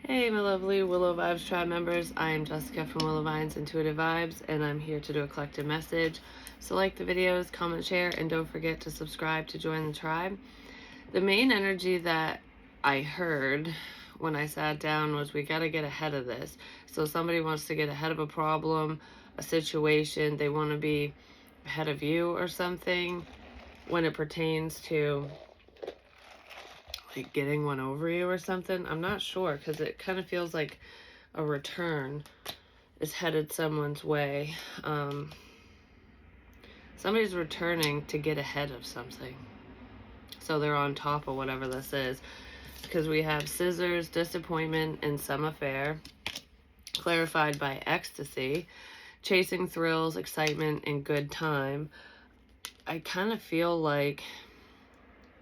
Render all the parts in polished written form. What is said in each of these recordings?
Hey, my lovely Willow Vibes tribe members. I am Jessica from Willow Vines Intuitive Vibes, and I'm here to do a collective message. So like the videos, comment, share, and don't forget to subscribe to join the tribe. The main energy that I heard when I sat down was we got to get ahead of this. So somebody wants to get ahead of a problem, a situation, they want to be ahead of you or something when it pertains to like getting one over you or something. I'm not sure because it kind of feels like a return is headed someone's way. Somebody's returning to get ahead of something. So they're on top of whatever this is. Because we have scissors, disappointment, and some affair. Clarified by ecstasy. Chasing thrills, excitement, and good time. I kind of feel like,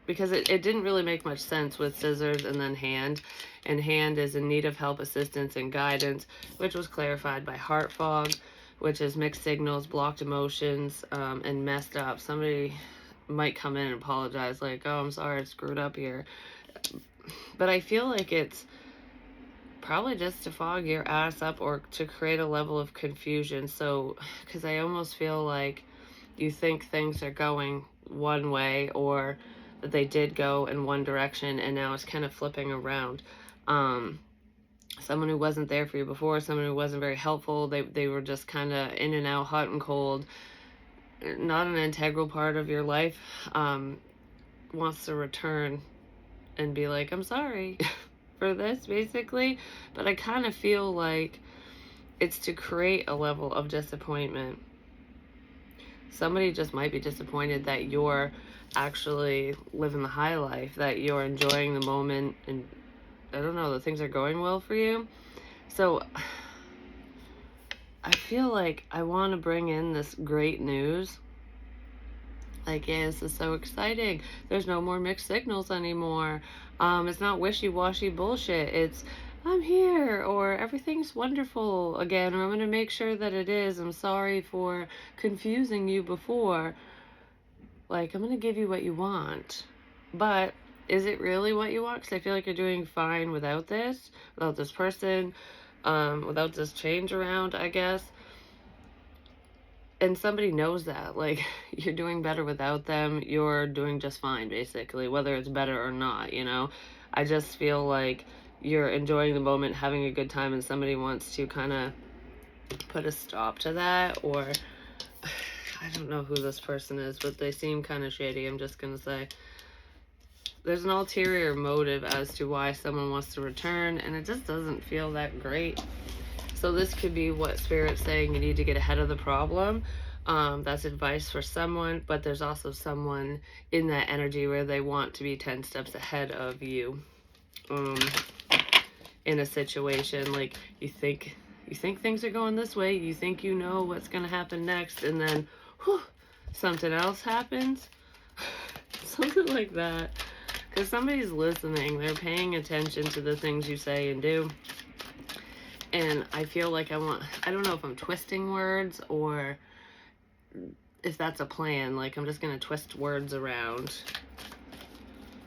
because it didn't really make much sense with scissors and then hand. And hand is in need of help, assistance, and guidance, which was clarified by heart fog, which is mixed signals, blocked emotions, and messed up. Somebody might come in and apologize, like, oh, I'm sorry, I screwed up here. But I feel like it's probably just to fog your ass up or to create a level of confusion. So, because I almost feel like you think things are going one way, or that they did go in one direction and now it's kind of flipping around. Someone who wasn't there for you before, someone who wasn't very helpful, they were just kind of in and out, hot and cold, not an integral part of your life, wants to return and be like, I'm sorry for this, basically. But I kind of feel like it's to create a level of disappointment. Somebody just might be disappointed that you're actually living the high life, that you're enjoying the moment, and I don't know, that things are going well for you. So I feel like I want to bring in this great news. Like, yeah, this is so exciting. There's no more mixed signals anymore. It's not wishy-washy bullshit. It's, I'm here, or everything's wonderful again, or I'm going to make sure that it is. I'm sorry for confusing you before. Like, I'm going to give you what you want. But is it really what you want? Because I feel like you're doing fine without this person, without this change around, I guess. And somebody knows that, like, you're doing better without them, you're doing just fine, basically, whether it's better or not, you know? I just feel like you're enjoying the moment, having a good time, and somebody wants to kind of put a stop to that, or I don't know who this person is, but they seem kind of shady, I'm just gonna say. There's an ulterior motive as to why someone wants to return, and it just doesn't feel that great. So this could be what Spirit's saying, you need to get ahead of the problem. That's advice for someone, but there's also someone in that energy where they want to be 10 steps ahead of you in a situation. Like, you think things are going this way, you think you know what's going to happen next, and then whew, something else happens. Something like that. Because somebody's listening, they're paying attention to the things you say and do. And I feel like I don't know if I'm twisting words or if that's a plan. Like, I'm just going to twist words around.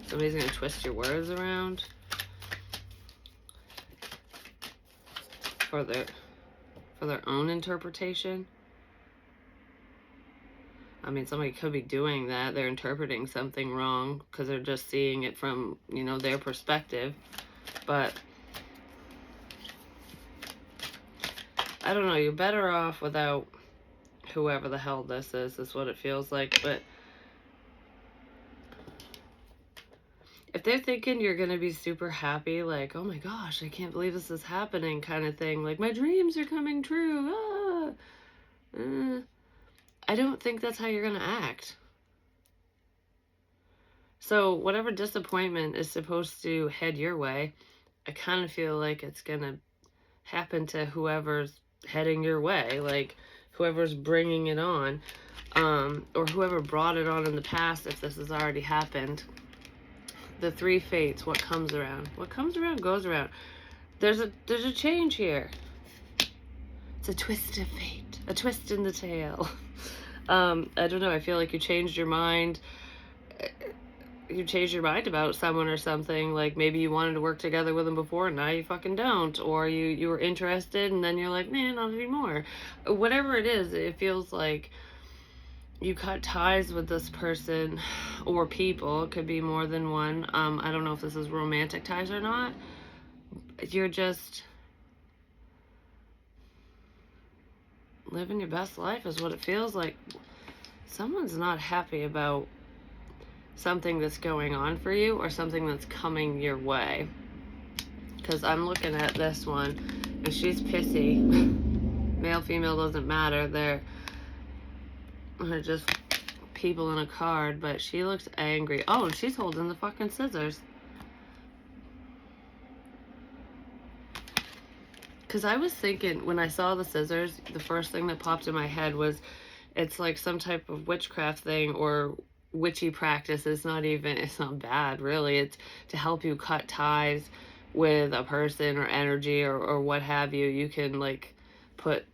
Somebody's going to twist your words around for their own interpretation. I mean, somebody could be doing that. They're interpreting something wrong because they're just seeing it from, you know, their perspective. But I don't know, you're better off without whoever the hell this is what it feels like. But if they're thinking you're going to be super happy, like, oh my gosh, I can't believe this is happening kind of thing, like, my dreams are coming true, I don't think that's how you're going to act. So whatever disappointment is supposed to head your way, I kind of feel like it's going to happen to whoever's heading your way, like whoever's bringing it on, or whoever brought it on in the past, if this has already happened. The three fates, what comes around goes around. There's a change here. It's a twist of fate, a twist in the tail. I don't know, I feel like you changed your mind. you change your mind about someone or something. Like maybe you wanted to work together with them before and now you fucking don't, or you were interested and then you're like, man, not anymore. Whatever it is, it feels like you cut ties with this person or people. It could be more than one. I don't know if this is romantic ties or not. You're just living your best life is what it feels like. Someone's not happy about something that's going on for you or something that's coming your way. Because I'm looking at this one and she's pissy. Male, female doesn't matter. They're just people in a card, but she looks angry. Oh, and she's holding the fucking scissors. Because I was thinking, when I saw the scissors, the first thing that popped in my head was it's like some type of witchcraft thing or witchy practice. It's not bad, really. It's to help you cut ties with a person or energy or what have you. You can, like, put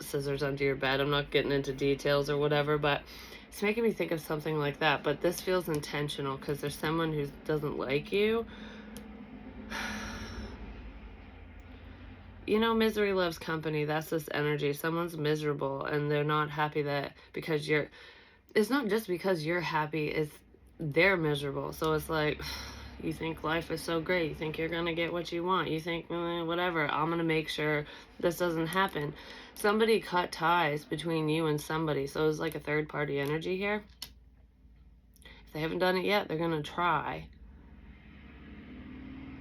scissors under your bed. I'm not getting into details or whatever, but it's making me think of something like that. But this feels intentional because there's someone who doesn't like you. You know, misery loves company. That's this energy. Someone's miserable and they're not happy that because it's not just because you're happy, it's they're miserable. So it's like, you think life is so great. You think you're going to get what you want. You think, whatever, I'm going to make sure this doesn't happen. Somebody cut ties between you and somebody. So it's like a third party energy here. If they haven't done it yet, they're going to try.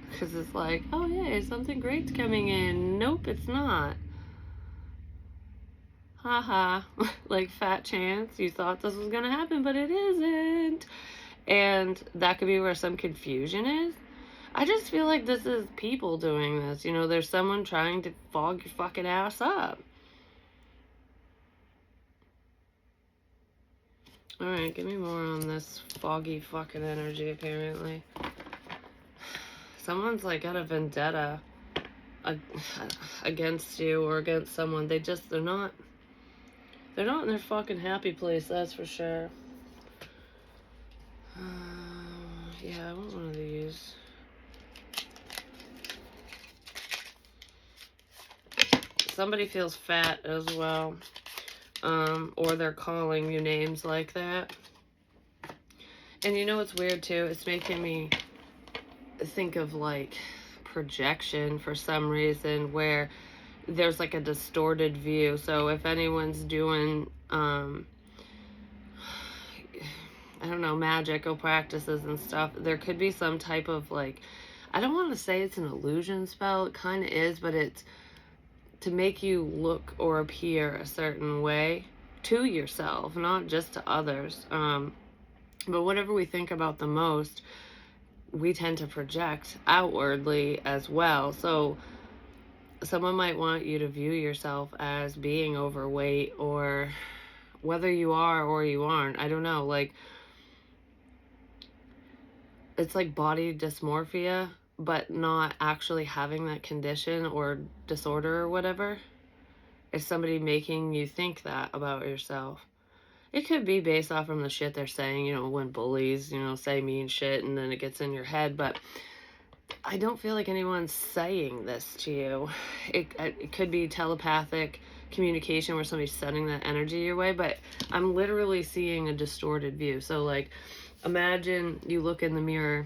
Because it's like, oh yeah, something great's coming in. Nope, it's not. Haha. Like, fat chance. You thought this was going to happen, but it isn't. And that could be where some confusion is. I just feel like this is people doing this. You know, there's someone trying to fog your fucking ass up. Alright, give me more on this foggy fucking energy, apparently. Someone's like got a vendetta against you or against someone. They're not in their fucking happy place, that's for sure. Yeah, I want one of these. Somebody feels fat as well. Or they're calling you names like that. And you know what's weird too? It's making me think of like projection for some reason, where there's like a distorted view. So if anyone's doing I don't know, magical practices and stuff, there could be some type of, like, I don't want to say it's an illusion spell, it kind of is, but it's to make you look or appear a certain way to yourself, not just to others. But whatever we think about the most, we tend to project outwardly as well. So someone might want you to view yourself as being overweight, or whether you are or you aren't, I don't know, like, it's like body dysmorphia, but not actually having that condition or disorder or whatever. Is somebody making you think that about yourself? It could be based off from the shit they're saying, you know, when bullies, you know, say mean shit and then it gets in your head. But I don't feel like anyone's saying this to you. It could be telepathic communication where somebody's sending that energy your way, but I'm literally seeing a distorted view. So, like, imagine you look in the mirror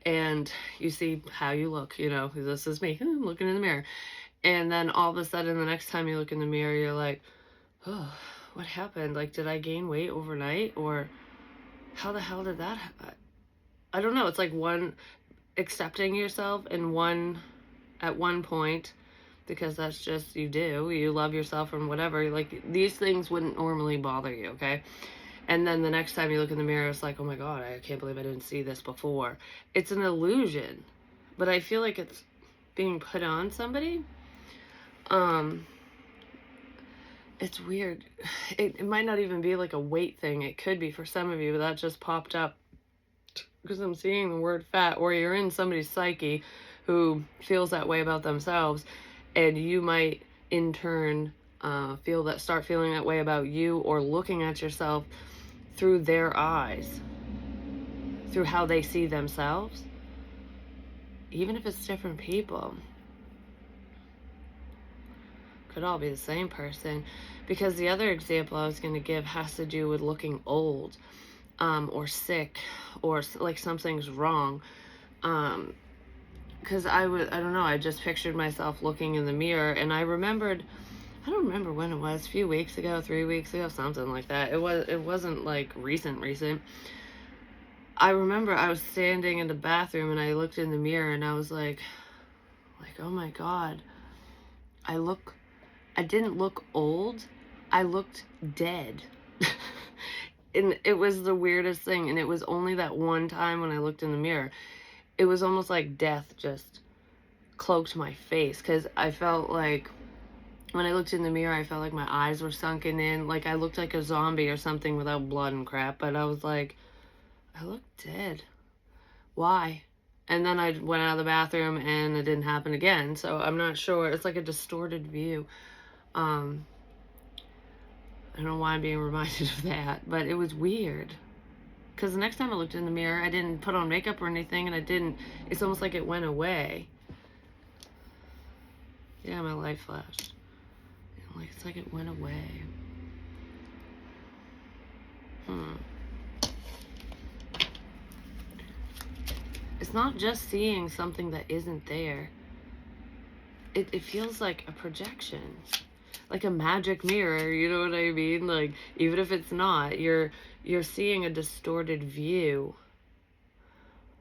and you see how you look, you know, this is me looking in the mirror. And then all of a sudden, the next time you look in the mirror, you're like, oh, what happened? Like, did I gain weight overnight? Or how the hell did that happen? I don't know. It's like one, accepting yourself and at one point, because that's just, you love yourself and whatever. Like, these things wouldn't normally bother you, okay? And then the next time you look in the mirror, it's like, oh my God, I can't believe I didn't see this before. It's an illusion, but I feel like it's being put on somebody. It's weird. It might not even be like a weight thing. It could be for some of you, but that just popped up because I'm seeing the word fat, or you're in somebody's psyche who feels that way about themselves, and you might in turn start feeling that way about you, or looking at yourself through their eyes, through how they see themselves, even if it's different people. Could all be the same person. Because the other example I was going to give has to do with looking old, or sick, or like something's wrong. Because I don't know, I just pictured myself looking in the mirror, and I don't remember when it was, a few weeks ago, 3 weeks ago, something like that. It wasn't like recent. I remember I was standing in the bathroom and I looked in the mirror and I was like, oh my God, I didn't look old, I looked dead. And it was the weirdest thing, and it was only that one time when I looked in the mirror. It was almost like death just cloaked my face, because I felt like when I looked in the mirror, I felt like my eyes were sunken in, like I looked like a zombie or something without blood and crap, but I was like, I look dead. Why? And then I went out of the bathroom and it didn't happen again, so I'm not sure. It's like a distorted view. I don't know why I'm being reminded of that, but it was weird. Because the next time I looked in the mirror, I didn't put on makeup or anything, and it's almost like it went away. Yeah, my light flashed. It's like it went away. It's not just seeing something that isn't there. It feels like a projection. Like a magic mirror, you know what I mean? Like, even if it's not, you're seeing a distorted view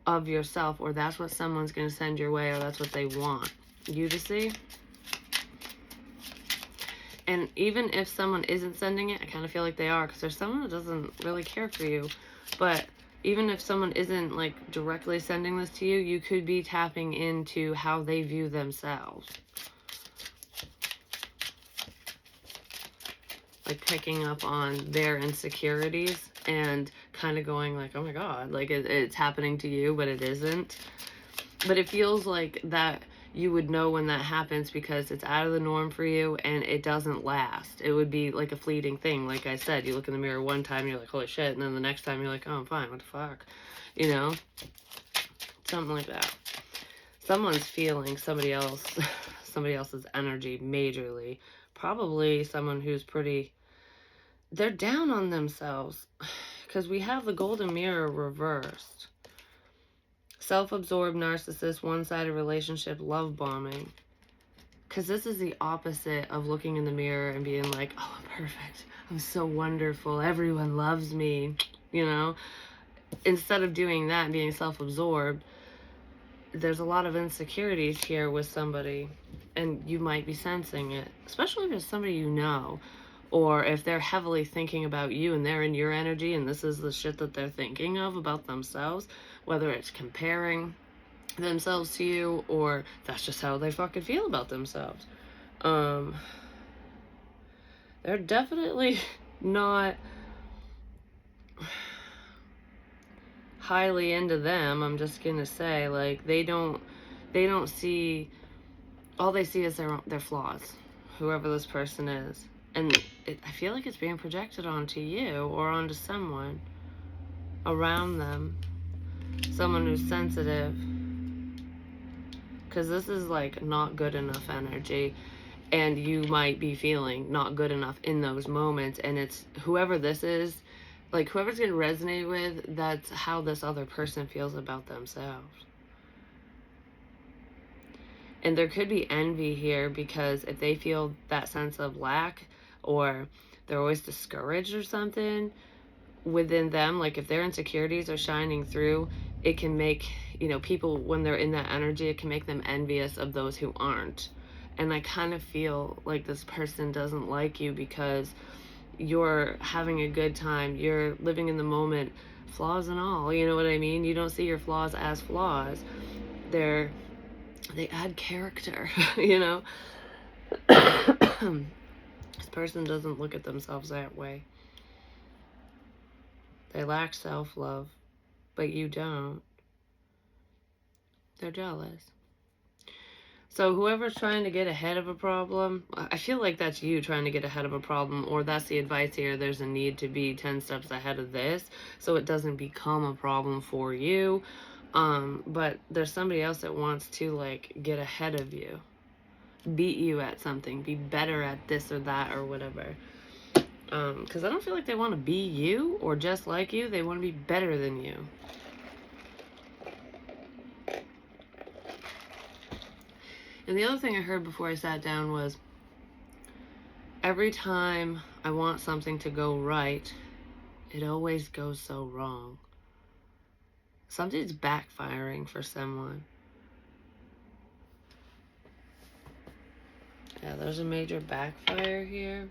of yourself, or that's what someone's going to send your way, or that's what they want you to see. And even if someone isn't sending it, I kind of feel like they are, because there's someone that doesn't really care for you. But even if someone isn't like directly sending this to you, you could be tapping into how they view themselves. Like picking up on their insecurities and kind of going like, oh my God, like it's happening to you, but it isn't. But it feels like that you would know when that happens, because it's out of the norm for you and it doesn't last. It would be like a fleeting thing. Like I said, you look in the mirror one time, you're like, holy shit. And then the next time you're like, oh, I'm fine. What the fuck? You know? Something like that. Someone's feeling somebody else's energy majorly. Probably someone who's they're down on themselves, because we have the golden mirror reversed. Self-absorbed narcissist, one-sided relationship, love bombing. Because this is the opposite of looking in the mirror and being like, oh, I'm perfect, I'm so wonderful, everyone loves me, you know? Instead of doing that and being self-absorbed, there's a lot of insecurities here with somebody, and you might be sensing it, especially if it's somebody you know, or if they're heavily thinking about you and they're in your energy and this is the shit that they're thinking of about themselves, whether it's comparing themselves to you or that's just how they fucking feel about themselves. They're definitely not highly into them. I'm just gonna say, like, they don't see, all they see is their flaws, whoever this person is. And I feel like it's being projected onto you or onto someone around them, someone who's sensitive, because this is like not good enough energy, and you might be feeling not good enough in those moments, and it's whoever this is, like whoever's gonna resonate with, that's how this other person feels about themselves. And there could be envy here, because if they feel that sense of lack, or they're always discouraged or something within them, like if their insecurities are shining through, it can make, people, when they're in that energy, it can make them envious of those who aren't. And I kind of feel like this person doesn't like you because you're having a good time, you're living in the moment, flaws and all, you know what I mean? You don't see your flaws as flaws. They add character, you know? This person doesn't look at themselves that way. They lack self-love, but you don't. They're jealous. So whoever's trying to get ahead of a problem, I feel like that's you trying to get ahead of a problem, or that's the advice here. There's a need to be 10 steps ahead of this so it doesn't become a problem for you. But there's somebody else that wants to like get ahead of you, beat you at something, be better at this or that or whatever. Because I don't feel like they want to be you or just like you. They want to be better than you. And the other thing I heard before I sat down was, every time I want something to go right, it always goes so wrong. Something's backfiring for someone. Yeah, there's a major backfire here.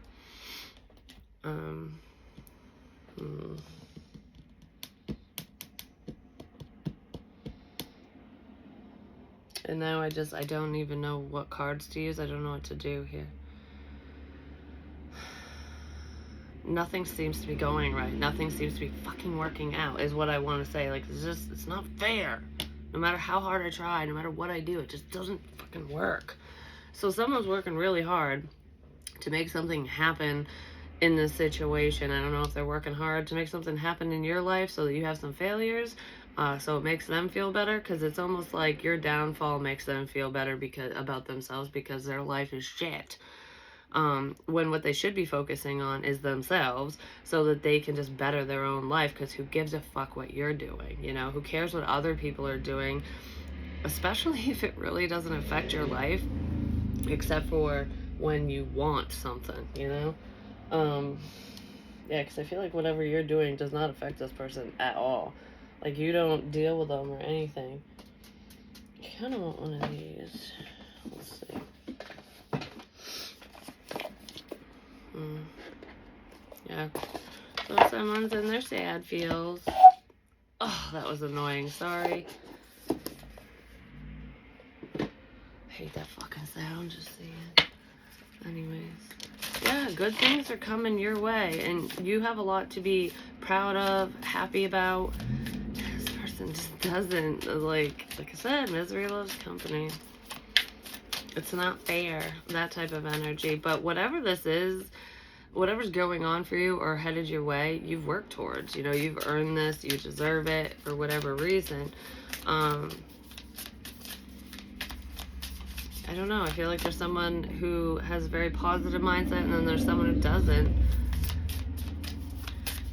And now I don't even know what cards to use. I don't know what to do here. Nothing seems to be going right. Nothing seems to be fucking working out, is what I want to say. Like, it's not fair. No matter how hard I try, no matter what I do, it just doesn't fucking work. So someone's working really hard to make something happen in this situation. I don't know if they're working hard to make something happen in your life so that you have some failures, so it makes them feel better, because it's almost like your downfall makes them feel better about themselves, because their life is shit. When what they should be focusing on is themselves, so that they can just better their own life, because who gives a fuck what you're doing, you know? Who cares what other people are doing, especially if it really doesn't affect your life, except for when you want something, you know? Yeah, because I feel like whatever you're doing does not affect this person at all. Like, you don't deal with them or anything. I kind of want one of these. Let's see. Yeah. So someone's in their sad feels. Oh, that was annoying. Sorry. I hate that fucking sound. Just seeing. Anyways. Yeah, good things are coming your way, and you have a lot to be proud of, happy about. This person just doesn't. Like I said, misery loves company. It's not fair, that type of energy. But whatever this is, whatever's going on for you or headed your way, you've worked towards. You know, you've earned this, you deserve it for whatever reason. I don't know. I feel like there's someone who has a very positive mindset, and then there's someone who doesn't.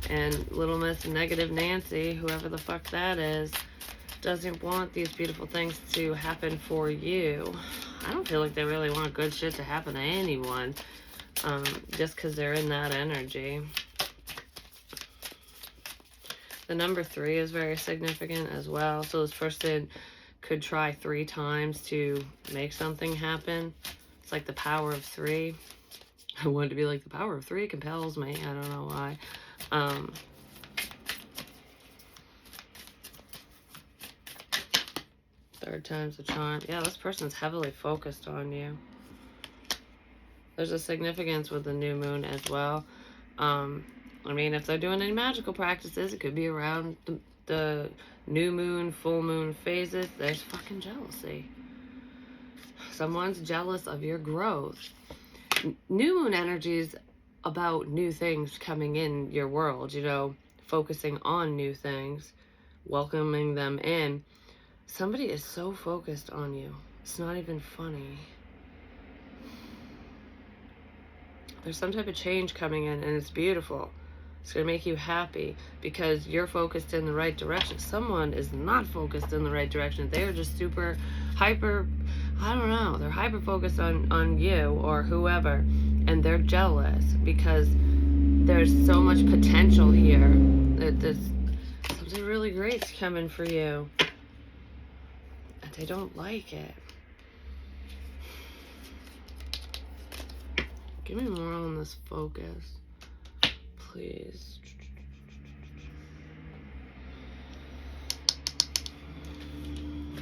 And Little Miss Negative Nancy, whoever the fuck that is, doesn't want these beautiful things to happen for you. I don't feel like they really want good shit to happen to anyone, just because they're in that energy. The number 3 is very significant as well. So this person could try 3 times to make something happen. It's like the power of 3. I wanted to be like, the power of 3 compels me. I don't know why. Third time's the charm. Yeah, this person's heavily focused on you. There's a significance with the new moon as well. I mean, if they're doing any magical practices, it could be around the new moon, full moon phases. There's fucking jealousy. Someone's jealous of your growth. New moon energy is about new things coming in your world, you know, focusing on new things, welcoming them in. Somebody is so focused on you. It's not even funny. There's some type of change coming in, and it's beautiful. It's going to make you happy because you're focused in the right direction. Someone is not focused in the right direction. They're just super hyper, I don't know, they're hyper focused on you or whoever, and they're jealous because there's so much potential here. There's something really great's coming for you, and they don't like it. Give me more on this focus, please.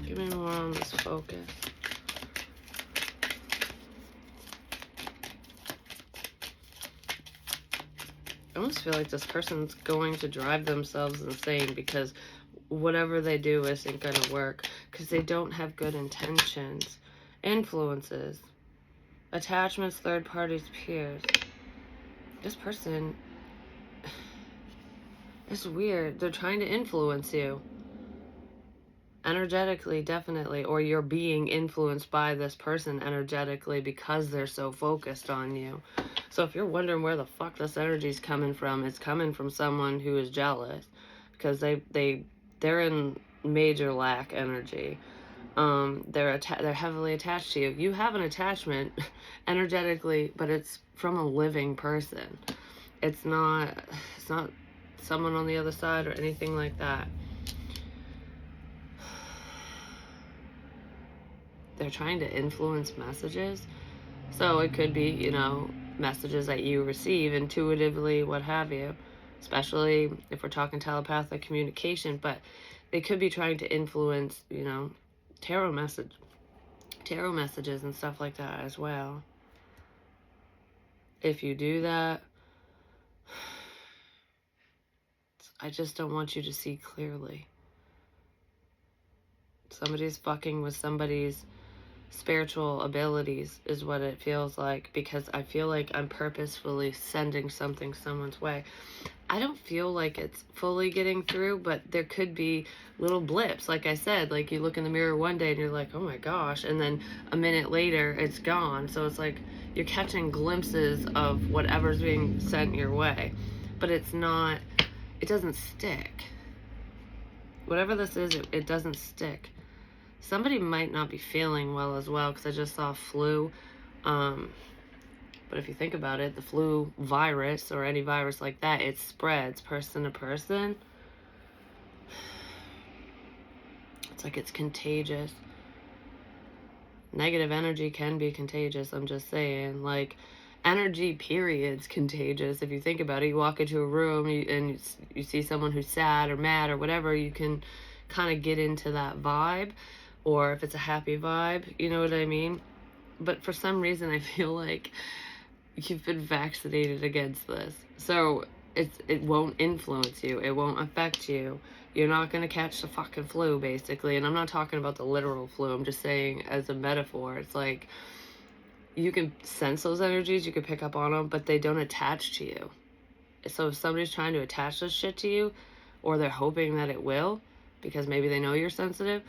Give me more on this focus. I almost feel like this person's going to drive themselves insane because whatever they do isn't going to work because they don't have good intentions. influences, attachments, third parties, peers. This person, it's weird. They're trying to influence you. Energetically, definitely. Or you're being influenced by this person energetically because they're so focused on you. So if you're wondering where the fuck this energy is coming from, it's coming from someone who is jealous. Because they're in major lack energy. They're heavily attached to you. You have an attachment energetically, but it's from a living person. It's not someone on the other side or anything like that. They're trying to influence messages. So it could be, you know, messages that you receive intuitively, what have you, especially if we're talking telepathic communication, but they could be trying to influence, you know, tarot messages and stuff like that as well. If you do that, I just don't want you to see clearly. Somebody's fucking with somebody's spiritual abilities is what it feels like, because I feel like I'm purposefully sending something someone's way. I don't feel like it's fully getting through, but there could be little blips. Like I said, like you look in the mirror one day and you're like, oh my gosh, and then a minute later it's gone. So it's like you're catching glimpses of whatever's being sent your way, but it doesn't stick. Whatever this is, it doesn't stick. Somebody might not be feeling well as well, because I just saw flu. But if you think about it, the flu virus or any virus like that, it spreads person to person. It's like it's contagious. Negative energy can be contagious, I'm just saying. Like, energy, period's contagious. If you think about it, you walk into a room and you see someone who's sad or mad or whatever, you can kind of get into that vibe. Or if it's a happy vibe, you know what I mean? But for some reason, I feel like you've been vaccinated against this. So it won't influence you. It won't affect you. You're not going to catch the fucking flu, basically. And I'm not talking about the literal flu. I'm just saying as a metaphor. It's like you can sense those energies. You can pick up on them, but they don't attach to you. So if somebody's trying to attach this shit to you, or they're hoping that it will, because maybe they know you're sensitive,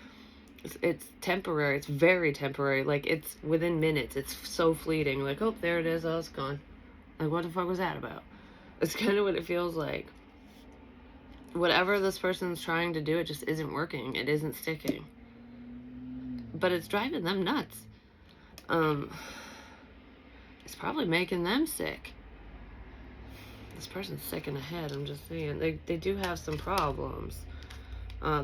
it's temporary. It's very temporary. Like, it's within minutes. It's so fleeting. Like, oh, there it is. Oh, it's gone. Like, what the fuck was that about? It's kind of what it feels like. Whatever this person's trying to do, it just isn't working. It isn't sticking. But it's driving them nuts. It's probably making them sick. This person's sick in the head, I'm just saying. They do have some problems.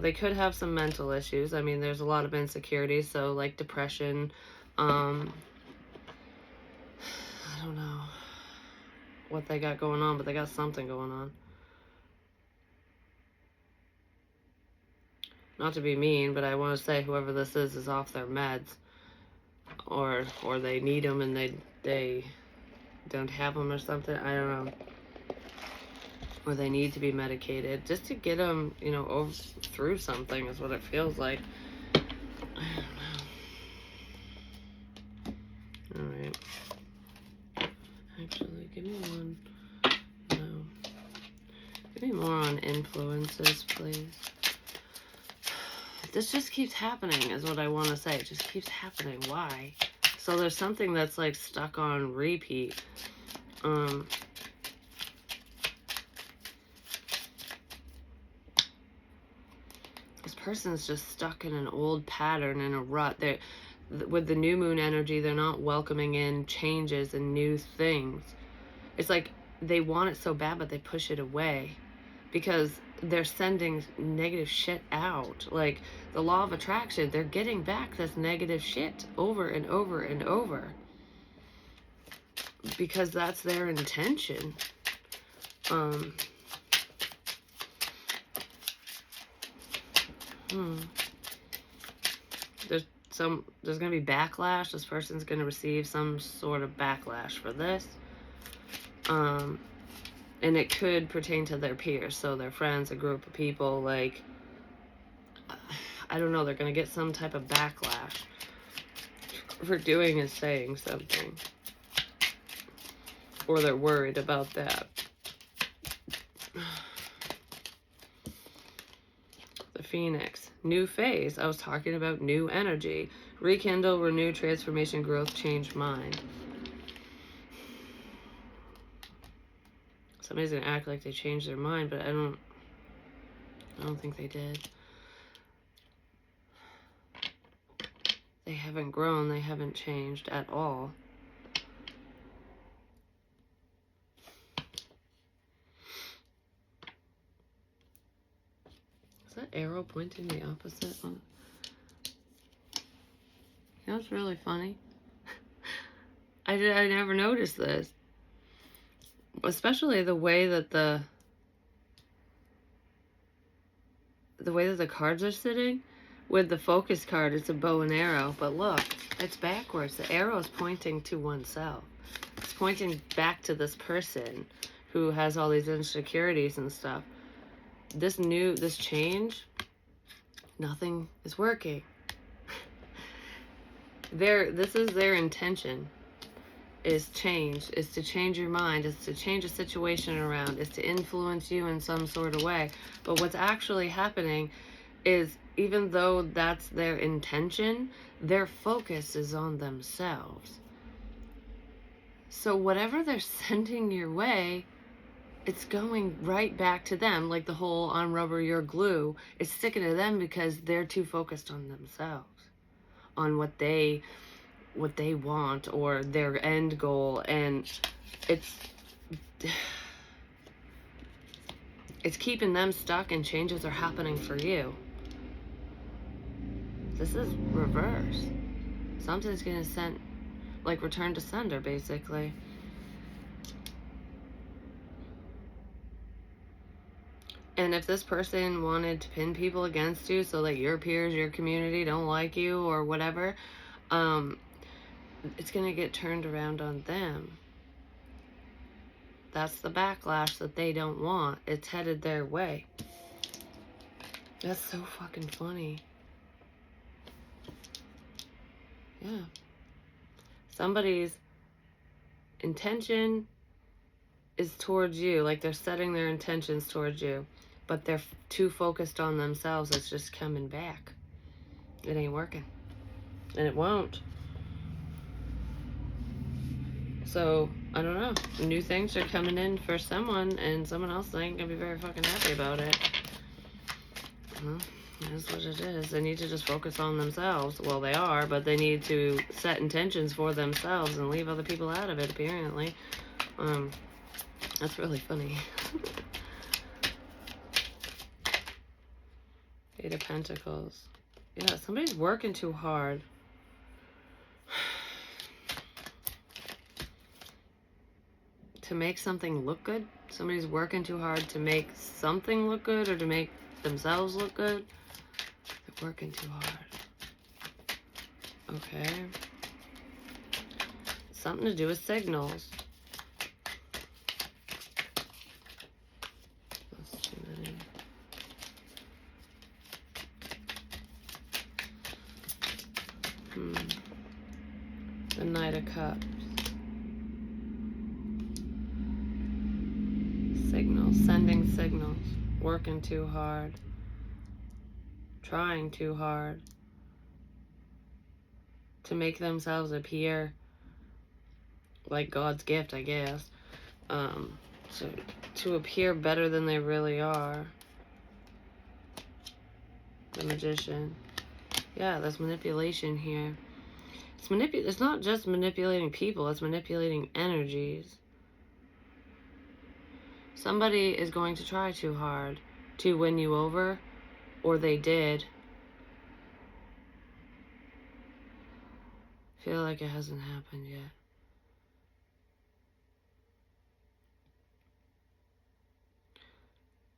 They could have some mental issues. I mean, there's a lot of insecurities, so like depression. I don't know what they got going on, but they got something going on. Not to be mean, but I want to say whoever this is off their meds, or they need them and they don't have them or something. I don't know. Or they need to be medicated just to get them, you know, through something is what it feels like. I don't know. Alright. Actually, give me one. No. Give me more on influences, please. This just keeps happening is what I want to say. It just keeps happening. Why? So there's something that's like stuck on repeat. This person's just stuck in an old pattern, in a rut. With the new moon energy, they're not welcoming in changes and new things. It's like they want it so bad, but they push it away because they're sending negative shit out. Like the law of attraction, they're getting back this negative shit over and over and over because that's their intention. There's gonna be backlash. This person's gonna receive some sort of backlash for this. And it could pertain to their peers, so their friends, a group of people, like, I don't know, they're gonna get some type of backlash for doing is saying something. Or they're worried about that. The Phoenix. New phase. I was talking about new energy. Rekindle, renew, transformation, growth, change mind. Somebody's gonna act like they changed their mind, but I don't think they did. They haven't grown, they haven't changed at all. Is that arrow pointing the opposite? You know what's really funny? I never noticed this. Especially the way that the cards are sitting. With the focus card, it's a bow and arrow, but look, it's backwards. The arrow is pointing to oneself. It's pointing back to this person who has all these insecurities and stuff. This change, nothing is working. This is their intention. Is to change your mind, is to change a situation around, is to influence you in some sort of way. But what's actually happening is, even though that's their intention, their focus is on themselves. So whatever they're sending your way, it's going right back to them. Like the whole "on rubber, you're glue" is sticking to them because they're too focused on themselves, on what they want or their end goal, and it's keeping them stuck, and changes are happening for you. This is reverse. Something's gonna send, like, return to sender, basically. And if this person wanted to pin people against you so that your peers, your community don't like you or whatever, it's going to get turned around on them. That's the backlash that they don't want. It's headed their way. That's so fucking funny. Yeah. Somebody's intention is towards you. Like, they're setting their intentions towards you, but they're too focused on themselves. It's just coming back. It ain't working. And it won't. So, I don't know. New things are coming in for someone, and someone else ain't gonna be very fucking happy about it. Well, that's what it is. They need to just focus on themselves. Well, they are, but they need to set intentions for themselves and leave other people out of it, apparently. That's really funny. Eight of Pentacles. Yeah, somebody's working too hard. To make something look good. Somebody's working too hard to make something look good, or to make themselves look good. They're working too hard. Okay. Something to do with signals. That's too many. The Knight of Cups. Signals, sending signals, working too hard, trying too hard to make themselves appear like God's gift, I guess. So to appear better than they really are. The Magician. Yeah, there's manipulation here. It's not just manipulating people, it's manipulating energies. Somebody is going to try too hard to win you over, or they did. I feel like it hasn't happened yet.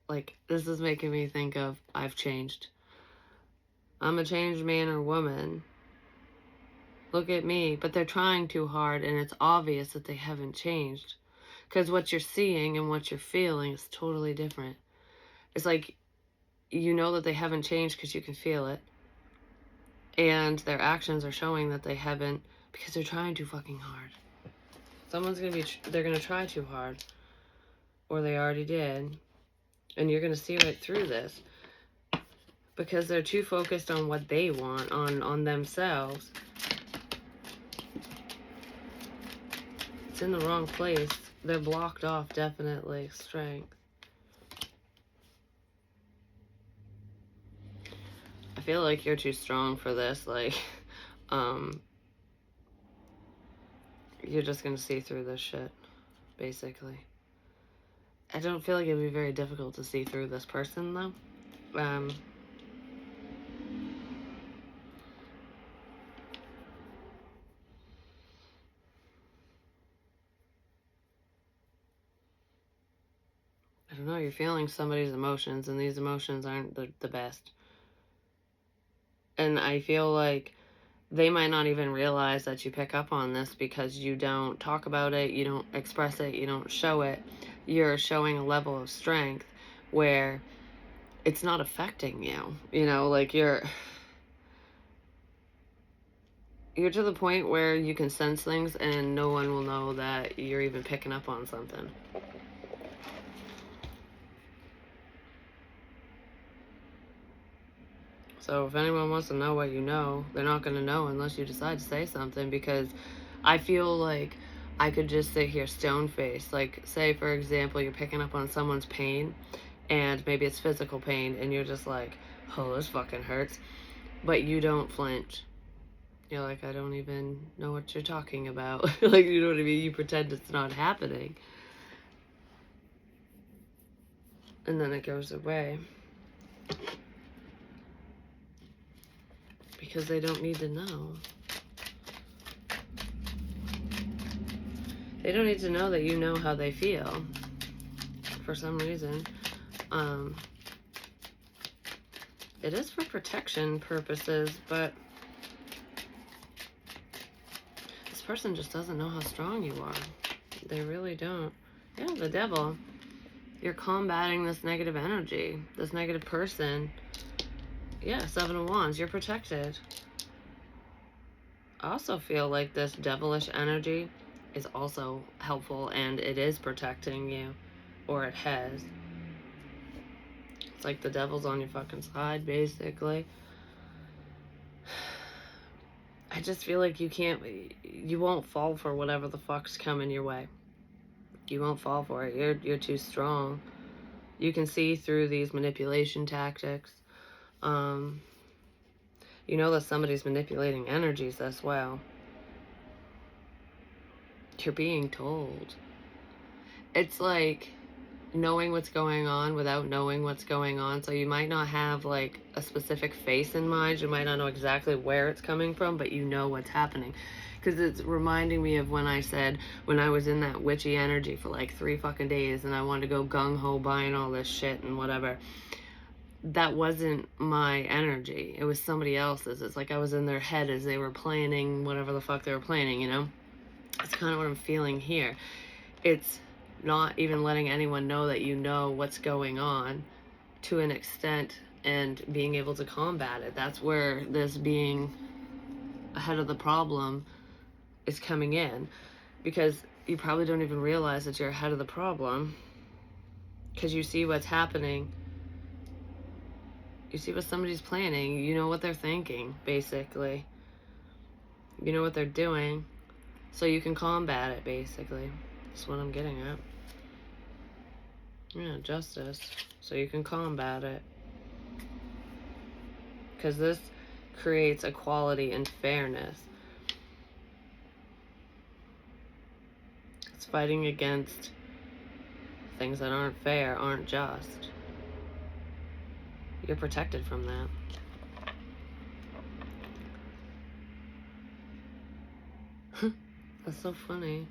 Like, this is making me think of, I've changed. I'm a changed man or woman. Look at me. But they're trying too hard, and it's obvious that they haven't changed. Because what you're seeing and what you're feeling is totally different. It's like, you know that they haven't changed because you can feel it. And their actions are showing that they haven't, because they're trying too fucking hard. They're gonna try too hard. Or they already did. And you're gonna see right through this. Because they're too focused on what they want, on themselves. It's in the wrong place. They're blocked off, definitely. Strength. I feel like you're too strong for this. Like, you're just gonna see through this shit, basically. I don't feel like it'd be very difficult to see through this person, though. I don't know, you're feeling somebody's emotions, and these emotions aren't the best. And I feel like they might not even realize that you pick up on this because you don't talk about it, you don't express it, you don't show it. You're showing a level of strength where it's not affecting you. You know, like you're to the point where you can sense things and no one will know that you're even picking up on something. So if anyone wants to know what you know, they're not going to know unless you decide to say something, because I feel like I could just sit here stone-faced. Like, say, for example, you're picking up on someone's pain, and maybe it's physical pain, and you're just like, oh, this fucking hurts. But you don't flinch. You're like, I don't even know what you're talking about. Like, you know what I mean? You pretend it's not happening. And then it goes away. Because they don't need to know. They don't need to know that you know how they feel. For some reason. It is for protection purposes, but this person just doesn't know how strong you are. They really don't. Yeah, the devil. You're combating this negative energy, this negative person. Yeah, 7 of Wands. You're protected. I also feel like this devilish energy is also helpful, and it is protecting you, or it has. It's like the devil's on your fucking side, basically. I just feel like you won't fall for whatever the fuck's coming your way. You won't fall for it. You're too strong. You can see through these manipulation tactics. You know that somebody's manipulating energies as well. You're being told. It's like knowing what's going on without knowing what's going on. So you might not have like a specific face in mind. You might not know exactly where it's coming from, but you know what's happening. Because it's reminding me of when I said, when I was in that witchy energy for like 3 fucking days and I wanted to go gung-ho buying all this shit and whatever. That wasn't my energy. It was somebody else's. It's like I was in their head as they were planning whatever the fuck they were planning, you know? That's kind of what I'm feeling here. It's not even letting anyone know that you know what's going on to an extent and being able to combat it. That's where this being ahead of the problem is coming in, because you probably don't even realize that you're ahead of the problem because you see what's happening. You see what somebody's planning. You know what they're thinking, basically. You know what they're doing, so you can combat it, basically. That's what I'm getting at. Yeah, justice. So you can combat it. Because this creates equality and fairness. It's fighting against things that aren't fair, aren't just. You're protected from that. That's so funny.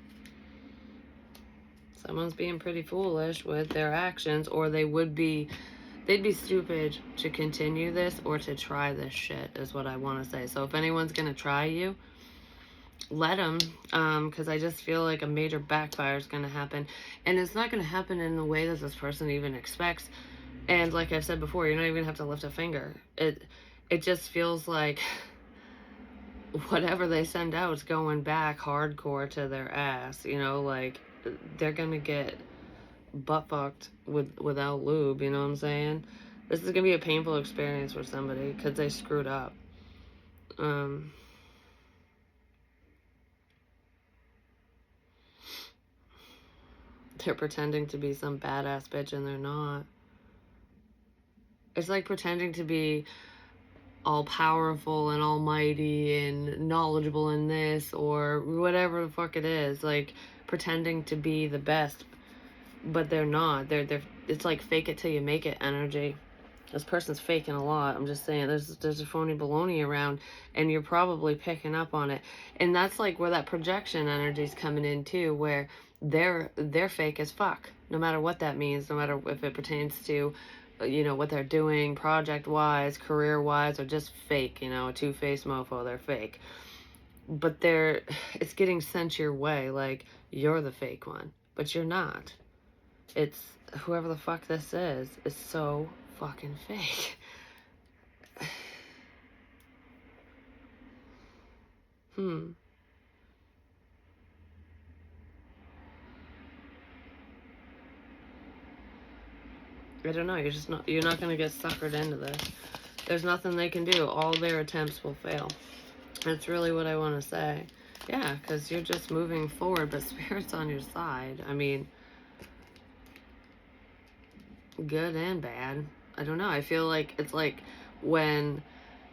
Someone's being pretty foolish with their actions, or they'd be stupid to continue this or to try this shit, is what I want to say. So if anyone's going to try you, let them, because I just feel like a major backfire is going to happen. And it's not going to happen in the way that this person even expects. And like I've said before, you're not even going to have to lift a finger. It just feels like whatever they send out is going back hardcore to their ass, you know, like they're gonna get butt fucked without lube, you know what I'm saying? This is gonna be a painful experience for somebody because they screwed up. They're pretending to be some badass bitch and they're not. It's like pretending to be all powerful and almighty and knowledgeable in this or whatever the fuck it is, like pretending to be the best, but they're not. They're it's like fake it till you make it energy. This person's faking a lot. I'm just saying there's a phony baloney around and you're probably picking up on it. And that's like where that projection energy's coming in too, where they're fake as fuck. No matter what that means, no matter if it pertains to you know what they're doing project wise, career wise, or just fake, you know, a two-faced mofo, they're fake. But it's getting sent your way like you're the fake one, but you're not. It's whoever the fuck this is so fucking fake. I don't know. You're not going to get suckered into this. There's nothing they can do. All their attempts will fail. That's really what I want to say. Yeah, because you're just moving forward, but Spirit's on your side. I mean, good and bad. I don't know. I feel like it's like when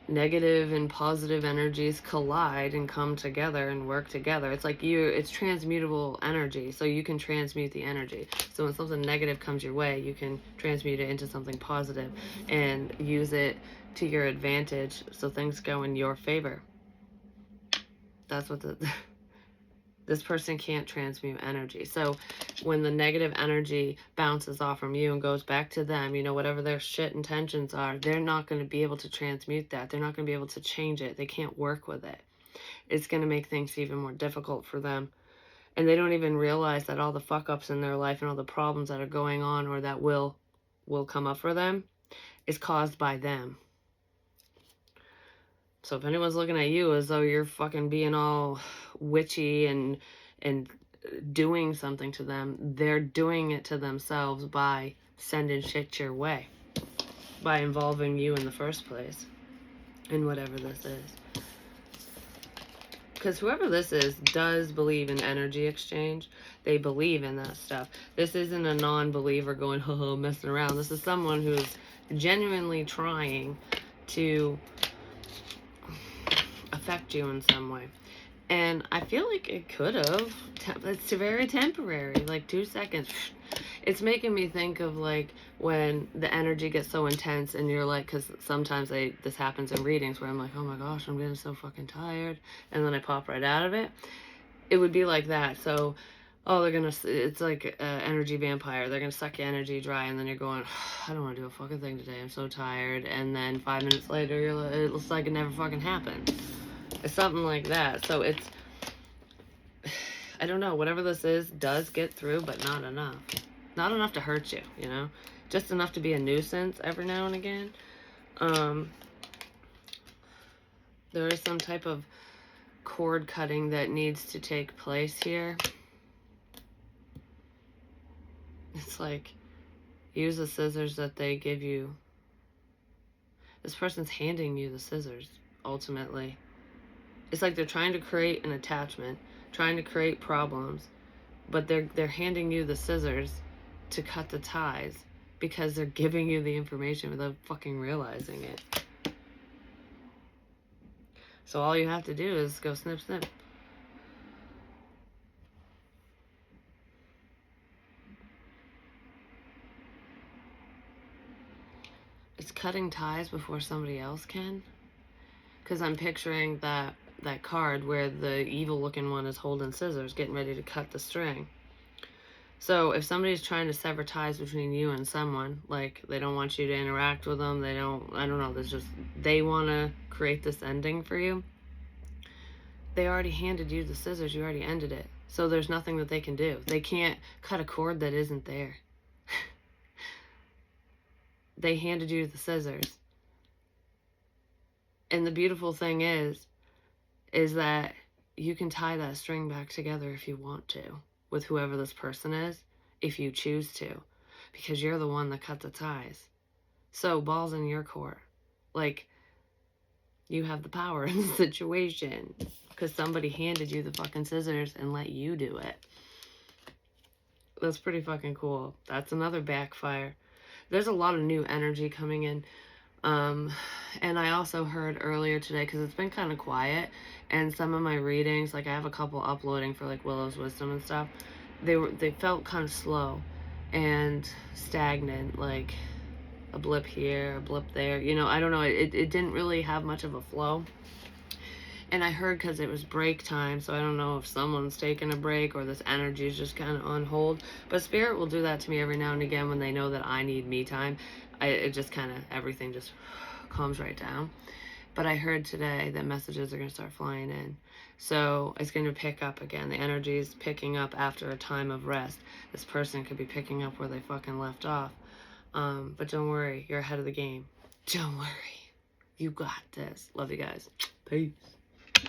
negative and positive energies collide and come together and work together. It's like it's transmutable energy, so you can transmute the energy. So when something negative comes your way, you can transmute it into something positive and use it to your advantage so things go in your favor. That's what this person can't transmute energy. So when the negative energy bounces off from you and goes back to them, you know, whatever their shit intentions are, they're not going to be able to transmute that. They're not going to be able to change it. They can't work with it. It's going to make things even more difficult for them. And they don't even realize that all the fuck ups in their life and all the problems that are going on or that will come up for them is caused by them. So if anyone's looking at you as though you're fucking being all witchy and doing something to them, they're doing it to themselves by sending shit your way, by involving you in the first place in whatever this is. Because whoever this is does believe in energy exchange. They believe in that stuff. This isn't a non-believer going, ho, messing around. This is someone who's genuinely trying to affect you in some way. And I feel like it could have. It's very temporary, like 2 seconds. It's making me think of like when the energy gets so intense and you're like, because sometimes this happens in readings where I'm like, oh my gosh, I'm getting so fucking tired. And then I pop right out of it. It would be like that. So, it's like an energy vampire. They're going to suck your energy dry and then you're going, I don't want to do a fucking thing today. I'm so tired. And then 5 minutes later, it looks like it never fucking happened. It's something like that. So it's, I don't know, whatever this is does get through, but not enough. Not enough to hurt you, you know? Just enough to be a nuisance every now and again. There is some type of cord cutting that needs to take place here. It's like, use the scissors that they give you. This person's handing you the scissors, ultimately. It's like they're trying to create an attachment, trying to create problems, but they're handing you the scissors to cut the ties because they're giving you the information without fucking realizing it. So all you have to do is go snip, snip. It's cutting ties before somebody else can. Because I'm picturing that card where the evil looking one is holding scissors, getting ready to cut the string. So if somebody's trying to sever ties between you and someone, like they don't want you to interact with them, I don't know, they want to create this ending for you. They already handed you the scissors, you already ended it. So there's nothing that they can do. They can't cut a cord that isn't there. They handed you the scissors. And the beautiful thing is, is that you can tie that string back together if you want to with whoever this person is, if you choose to, because you're the one that cut the ties. So ball's in your court. Like, you have the power in the situation because somebody handed you the fucking scissors and let you do it. That's pretty fucking cool. That's another backfire. There's a lot of new energy coming in. And I also heard earlier today, because it's been kind of quiet, and some of my readings, like I have a couple uploading for like Willow's Wisdom and stuff, they felt kind of slow and stagnant, like a blip here, a blip there. You know, I don't know. It didn't really have much of a flow. And I heard because it was break time, so I don't know if someone's taking a break or this energy is just kind of on hold. But Spirit will do that to me every now and again when they know that I need me time. It just kind of, everything just calms right down. But I heard today that messages are going to start flying in. So it's going to pick up again. The energy is picking up after a time of rest. This person could be picking up where they fucking left off. But don't worry, you're ahead of the game. Don't worry. You got this. Love you guys. Peace.